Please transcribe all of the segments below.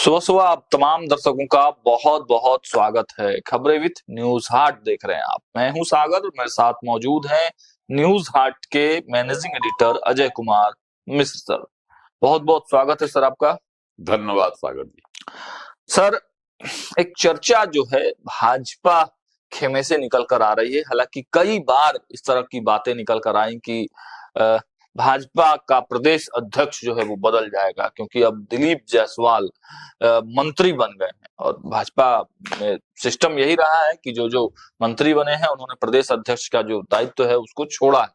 सुबह सुबह आप तमाम दर्शकों का बहुत बहुत स्वागत है। खबरें विद न्यूज हार्ट देख रहे हैं आप। मैं हूं सागर, मेरे साथ मौजूद हैं न्यूज हार्ट के managing editor Ajay Kumar Mishra sir. बहुत बहुत स्वागत है सर आपका। धन्यवाद सागर जी। सर, एक चर्चा जो है भाजपा खेमे से निकल कर आ रही है। हालांकि कई बार इस तरह की बातें निकल कर आई कि भाजपा का प्रदेश अध्यक्ष जो है वो बदल जाएगा, क्योंकि अब दिलीप जायसवाल मंत्री बन गए हैं और भाजपा में सिस्टम यही रहा है कि जो जो मंत्री बने हैं उन्होंने प्रदेश अध्यक्ष का जो दायित्व है उसको छोड़ा है।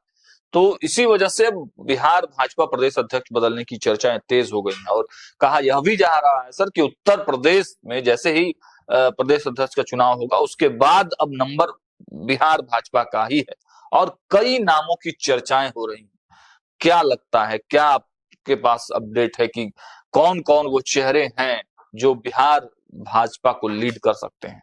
तो इसी वजह से बिहार भाजपा प्रदेश अध्यक्ष बदलने की चर्चाएं तेज हो गई हैं और कहा यह भी जा रहा है सर कि उत्तर प्रदेश में जैसे ही प्रदेश अध्यक्ष का चुनाव होगा उसके बाद अब नंबर बिहार भाजपा का ही है और कई नामों की चर्चाएं हो रही हैं। क्या लगता है, क्या आपके पास अपडेट है कि कौन कौन वो चेहरे हैं जो बिहार भाजपा को लीड कर सकते हैं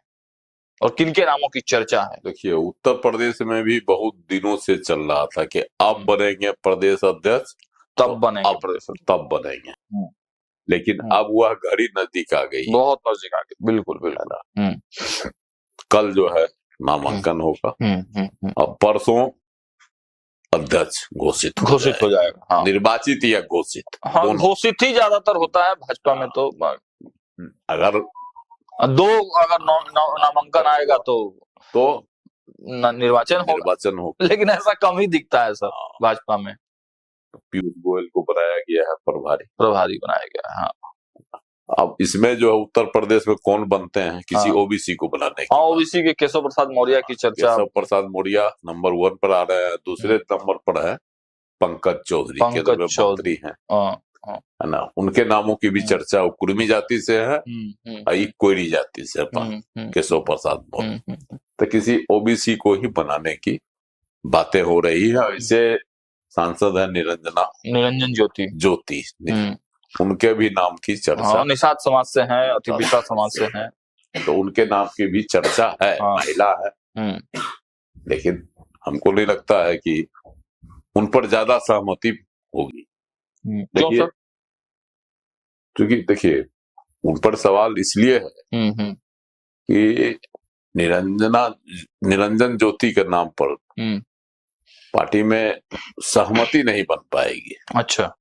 और किनके नामों की चर्चा है? देखिए, उत्तर प्रदेश में भी बहुत दिनों से चल रहा था कि अब बनेंगे प्रदेश अध्यक्ष तब बनेंगे प्रदेश तब बनेंगे, लेकिन अब वह घड़ी नजदीक आ गई, बहुत नजदीक आ गई। बिल्कुल बिल्कुल। कल जो है नामांकन होगा। अब परसों अध्यक्ष घोषित हो जाएगा। हाँ। निर्वाचित या घोषित, हाँ, घोषित ही ज्यादातर होता है भाजपा में। तो अगर नामांकन आएगा तो निर्वाचन होगा, लेकिन ऐसा कम ही दिखता है सर भाजपा में। पीयूष गोयल को बनाया गया है प्रभारी बनाया गया है। हाँ। अब इसमें जो है उत्तर प्रदेश में कौन बनते हैं, किसी ओबीसी को बनाने की। ओबीसी के केशव प्रसाद मौर्य की चर्चा। केशव प्रसाद मौर्य नंबर 1 पर आ रहे हैं। दूसरे नंबर पर है पंकज चौधरी, केंद्र में मंत्री हैं, है ना। उनके नामों की भी चर्चा कुर्मी जाति से है, कोयरी जाति से केशव प्रसाद मौर्य। तो किसी ओबीसी को ही बनाने की बातें हो रही है। इसे सांसद है निरंजन ज्योति, उनके भी नाम की चर्चा। निषाद समाज से हैं, अतिपिता समाज से हैं, तो उनके नाम की भी चर्चा है। महिला है, लेकिन हमको नहीं लगता है कि उन पर ज्यादा सहमति होगी। देखिए, क्योंकि देखिए उन पर सवाल इसलिए है कि निरंजन ज्योति के नाम पर पार्टी में सहमति नहीं बन पाएगी। अच्छा।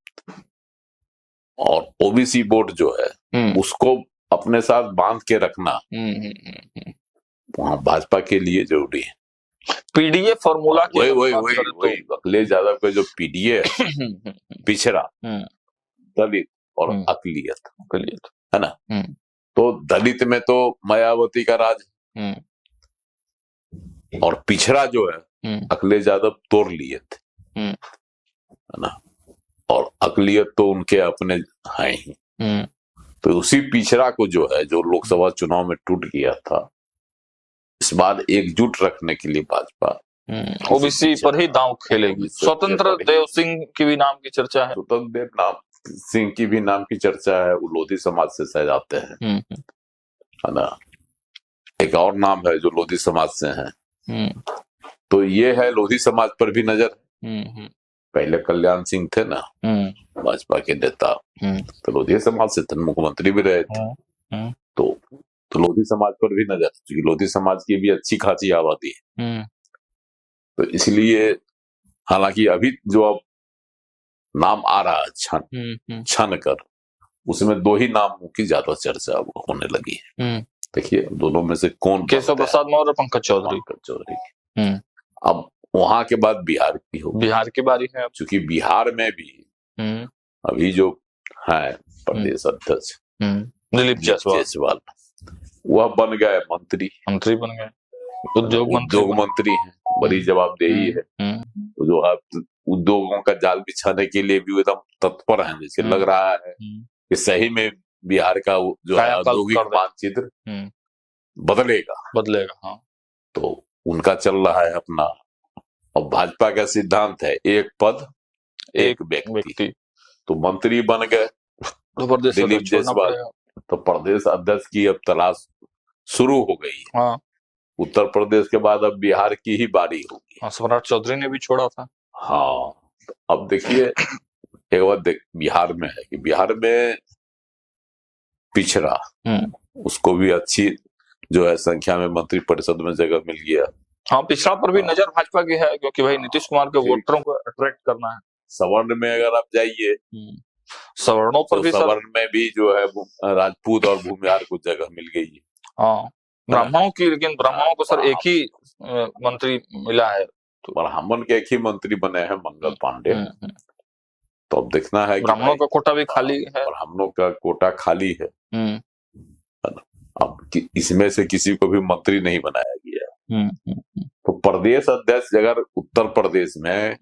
और ओबीसी बोर्ड जो है उसको अपने साथ बांध के रखना वहां भाजपा के लिए जरूरी है। पीडीए फॉर्मूला की वही अखिलेश यादव का जो पीडीए है, पिछड़ा, दलित और अकलियत है ना। तो दलित में तो मायावती का राज और पिछड़ा जो है अखिलेश यादव तोड़ लिए थे, है ना। और अकलियत तो उनके अपने हैं ही। तो उसी पिछड़ा को जो है, जो लोकसभा चुनाव में टूट गया था, इस बार एकजुट रखने के लिए भाजपा ओबीसी पर ही दांव खेलेगी। स्वतंत्र देव सिंह की भी नाम की चर्चा है। स्वतंत्र देव सिंह की भी नाम की चर्चा है। वो लोधी समाज से शायद आते हैं, है ना। एक और नाम है जो लोधी समाज से है, तो ये है लोधी समाज पर भी नजर। पहले कल्याण सिंह थे ना भाजपा के नेता, तो लोधी समाज से थे, मुख्यमंत्री भी रहे थे। तो लोधी समाज पर भी नजर, क्योंकि लोधी समाज की भी अच्छी खासी आबादी है। तो इसलिए हालांकि अभी जो अब नाम आ रहा है छन कर, उसमें 2 ही नामों की ज्यादा चर्चा होने लगी है। देखिए दोनों में से कौन, केशव प्रसाद मौर्य और पंकज चौधरी। अब वहां के बाद बिहार की हो, बिहार की बारी है। क्योंकि बिहार में भी अभी जो है प्रदेश अध्यक्ष दिलीप जायसवाल, वह बन गए मंत्री बन गए, उद्योग मंत्री हैं। बड़ी जवाबदेही है। तो जो उद्योगों का जाल बिछाने के लिए भी एकदम तत्पर है। जैसे लग रहा है कि सही में बिहार का जो है औद्योगिक मानचित्र बदलेगा। हाँ। तो उनका चल रहा है अपना। और भाजपा का सिद्धांत है एक पद एक व्यक्ति। तो मंत्री बन गए दिलीप जायसवाल, तो प्रदेश अध्यक्ष की अब तलाश शुरू हो गई। हाँ। उत्तर प्रदेश के बाद अब बिहार की ही बारी होगी। सम्राट चौधरी ने भी छोड़ा था। हाँ। अब देखिए एक बात बिहार में है कि बिहार में पिछड़ा, उसको भी अच्छी जो है संख्या में मंत्री परिषद में जगह मिल गया। हाँ, पिछड़ा पर भी नजर भाजपा की है, क्योंकि भाई नीतीश कुमार के वोटरों को अट्रैक्ट करना है। सवर्ण में अगर आप जाइए, सवर्णों पर तो भी सवर्ण में भी जो है राजपूत और भूमिहार को जगह मिल गई है। हाँ, ब्राह्मणों की, लेकिन ब्राह्मणों को सर एक ही मंत्री मिला है। तो ब्राह्मण के एक ही मंत्री बने हैं, मंगल पांडे। तो अब देखना है कि ब्राह्मणों का कोटा भी खाली है। ब्राह्मणों का कोटा खाली है। अब इसमें से किसी को भी मंत्री नहीं बनाया गया। तो प्रदेश अध्यक्ष अगर उत्तर प्रदेश में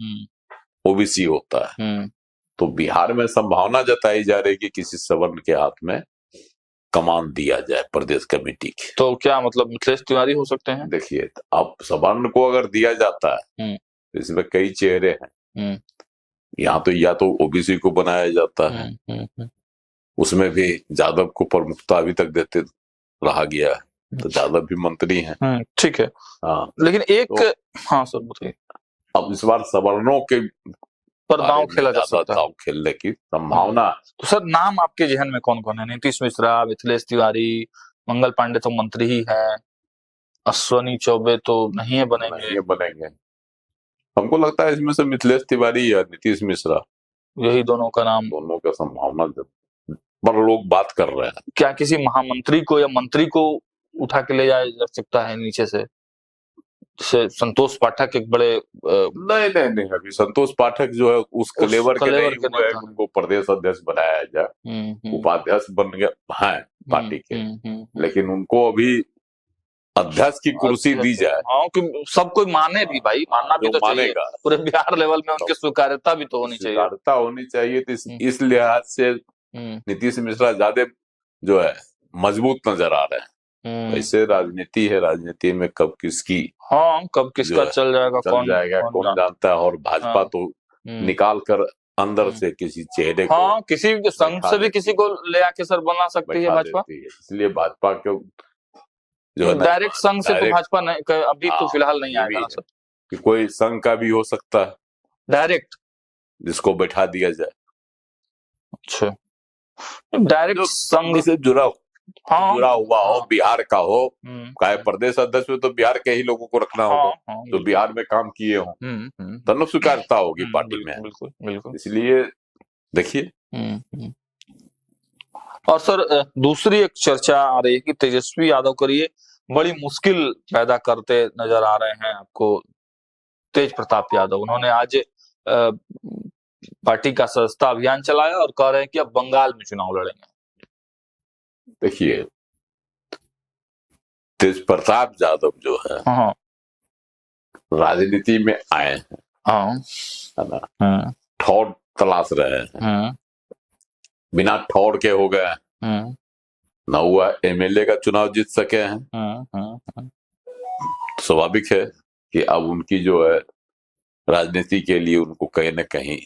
ओबीसी होता है, तो बिहार में संभावना जताई जा रही है कि किसी सवर्ण के हाथ में कमान दिया जाए प्रदेश कमेटी की। तो क्या मतलब मिथिलेश तिवारी हो सकते हैं? देखिए, अब सवर्ण को अगर दिया जाता है तो इसमें कई चेहरे हैं। यहाँ तो या तो ओबीसी को बनाया जाता है, उसमें भी यादव को प्रमुखता अभी तक देते रहा गया है, तो यादव भी मंत्री हैं। ठीक है। हाँ, लेकिन एक हाँ सर बताइए। अब इस बार सवर्णों के पर दांव खेला जा सकता है, दांव खेलने की संभावना। तो सर नाम आपके जहन में कौन कौन है? नीतीश मिश्रा, मिथिलेश तिवारी, मंगल पांडे तो मंत्री ही है, अश्वनी चौबे तो नहीं है बनेंगे। हमको लगता है इसमें से मिथिलेश तिवारी या नीतीश मिश्रा, यही दोनों का नाम, दोनों का संभावना पर लोग बात कर रहे हैं। क्या किसी महामंत्री को या मंत्री को उठा के ले जाया जा सकता है नीचे से? जैसे संतोष पाठक एक बड़े नहीं, अभी संतोष पाठक जो है उस कलेवर के नहीं हुए हैं, उनको प्रदेश अध्यक्ष बनाया जाए। उपाध्यक्ष बन गए हैं पार्टी के, लेकिन उनको अभी अध्यक्ष की कुर्सी दी जाए। हाँ, कि सब कोई माने भी, भाई मानना भी तो चाहिए, पूरे बिहार लेवल में उनकी स्वीकार्यता भी तो होनी चाहिए। स्वीकार्यता होनी चाहिए। तो इस लिहाज से नीतीश मिश्रा ज्यादा जो है मजबूत नजर आ रहे हैं। ऐसे राजनीति है, राजनीति में कब किसकी कब किसका चल जाएगा कौन जानता है। और भाजपा तो निकाल कर अंदर से किसी चेहरे को, किसी संघ से भी किसी को ले आके सर बना सकती है भाजपा। इसलिए भाजपा को जो डायरेक्ट संघ से तो भाजपा नहीं, अभी तो फिलहाल नहीं आएगा सर। कि कोई संघ का भी हो सकता है डायरेक्ट, जिसको बैठा दिया जाए। अच्छा, डायरेक्ट संघ से जुड़ा हुआ हो, बिहार का हो, चाहे प्रदेश अध्यक्ष हो तो बिहार के ही लोगों को रखना होगा, जो बिहार में काम किए हो, तब स्वीकारता होगी पार्टी में। बिल्कुल। इसलिए देखिए। और सर दूसरी एक चर्चा आ रही है कि तेजस्वी यादव को ये बड़ी मुश्किल पैदा करते नजर आ रहे हैं आपको तेज प्रताप यादव। उन्होंने आज पार्टी का सदस्यता अभियान चलाया और कह रहे हैं कि अब बंगाल में चुनाव लड़ेंगे। देखिए, तेज प्रताप यादव जो है राजनीति में आए हैं, है ना, ठौर तलाश रहे हैं, बिना ठौर के हो गए, न हुआ एमएलए का चुनाव जीत सके हैं। स्वाभाविक है कि अब उनकी जो है राजनीति के लिए उनको कहीं न कहीं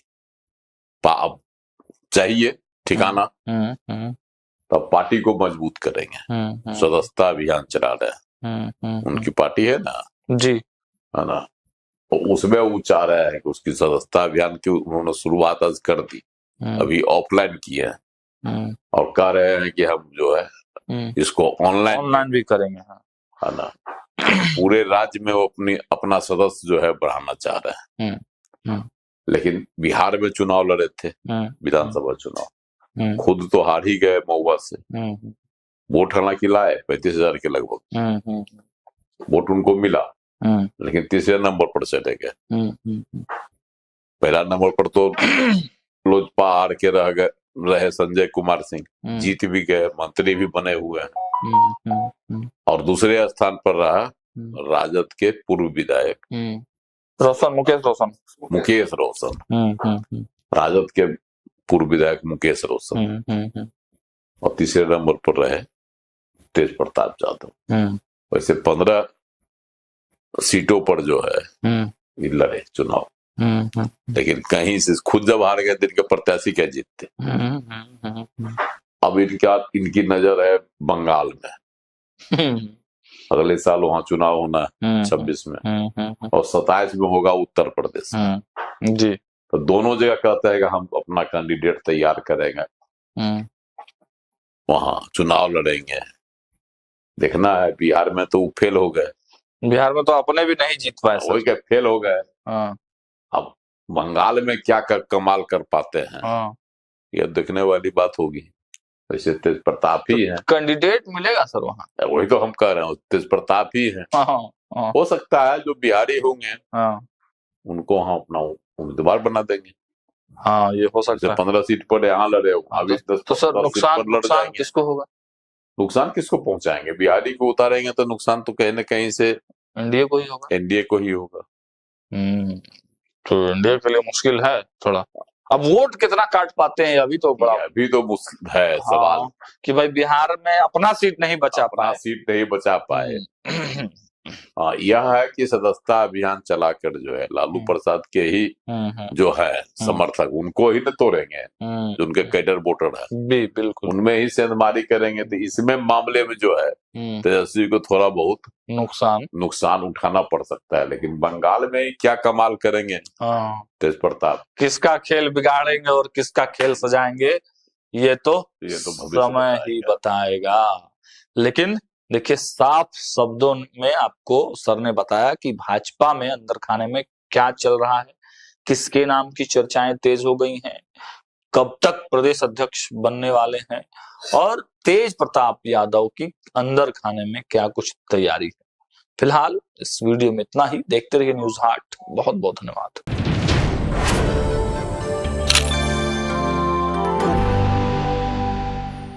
चाहिए ठिकाना, तब पार्टी को मजबूत करेंगे। सदस्यता अभियान चला रहे हैं, उनकी पार्टी है ना जी, है ना, तो उसमें वो चाह रहे हैं कि उसकी सदस्यता अभियान की उन्होंने शुरुआत आज कर दी, अभी ऑफलाइन की है, और कह रहे हैं कि हम जो है इसको ऑनलाइन भी करेंगे, है ना। पूरे राज्य में वो अपना सदस्य जो है बढ़ाना चाह रहे हैं। लेकिन बिहार में चुनाव लड़े थे, विधानसभा चुनाव, खुद तो हार ही गए महुआ से। वोट हालांकि लाए 35,000 के लगभग वोट उनको मिला, लेकिन तीसरे नंबर पर चले गए। पहला नंबर पर तो लोजपा हार के रहे संजय कुमार सिंह, जीत भी गए, मंत्री भी बने हुए हैं। और दूसरे स्थान पर रहा राजद के पूर्व विधायक मुकेश रोशन, राजद के पूर्व विधायक मुकेश रोशन। और तीसरे नंबर पर रहे तेज प्रताप यादव। वैसे 15 सीटों पर जो है ये लड़े चुनाव, लेकिन कहीं से खुद जब हार गए, इनके प्रत्याशी क्या जीतते। अब इनकी नजर है बंगाल में, अगले साल वहां चुनाव होना है 26 में, और 27 में होगा उत्तर प्रदेश जी। तो दोनों जगह कहते हैं कि हम अपना कैंडिडेट तैयार करेंगे। वहां चुनाव लड़ेंगे। देखना है, बिहार में तो फेल हो गए, बिहार में तो अपने भी नहीं जीत पाए वही सर। क्या फेल हो गए। हाँ अब बंगाल में क्या कमाल कर पाते हैं, हाँ। ये देखने वाली बात होगी। वैसे तेज प्रताप ही है, कैंडिडेट मिलेगा सर वहाँ। वही तो हम कह रहे हैं, तेज प्रताप ही है। हाँ हाँ हो सकता है जो बिहारी होंगे हाँ उनको हम अपना उम्मीदवार बना देंगे। हाँ, ये हो जैसे सकता है। 15 सीट पर यहाँ लड़े हो, हाँ, अभी 10 तो सर 10 सीट नुकसान पर लड़ नुकसान जाएंगे। किसको होगा? नुकसान किसको पहुंचाएंगे? बिहारी को उतारेंगे तो नुकसान तो कहीं ना कहीं से एनडीए को ही होगा। एनडीए को ही होगा। तो एनडीए के लिए मुश्किल है थोड़ा। अब वोट कितना काट पाते हैं अभी तो बड़ा। अभी तो मुश्किल है सवाल। हाँ, कि भाई बिहार में अपना सीट नहीं बचा अपना पाए। सीट नहीं बचा पाए। हम्म, हाँ, यह है कि सदस्यता अभियान चलाकर जो है लालू प्रसाद के ही जो है समर्थक उनको ही न तोड़ेंगे, जो उनके कैडर वोटर है बिल्कुल उनमें ही सेंधमारी करेंगे। तो इसमें मामले में जो है तेजस्वी को थोड़ा बहुत नुकसान उठाना पड़ सकता है। लेकिन बंगाल में क्या कमाल करेंगे तेज प्रताप, किसका खेल बिगाड़ेंगे और किसका खेल सजाएंगे, ये तो समय ही बताएगा। लेकिन देखिए, साफ शब्दों में आपको सर ने बताया कि भाजपा में अंदर खाने में क्या चल रहा है, किसके नाम की चर्चाएं तेज हो गई हैं, कब तक प्रदेश अध्यक्ष बनने वाले हैं, और तेज प्रताप यादव की अंदर खाने में क्या कुछ तैयारी है। फिलहाल इस वीडियो में इतना ही। देखते रहिए न्यूज हाट। बहुत बहुत धन्यवाद।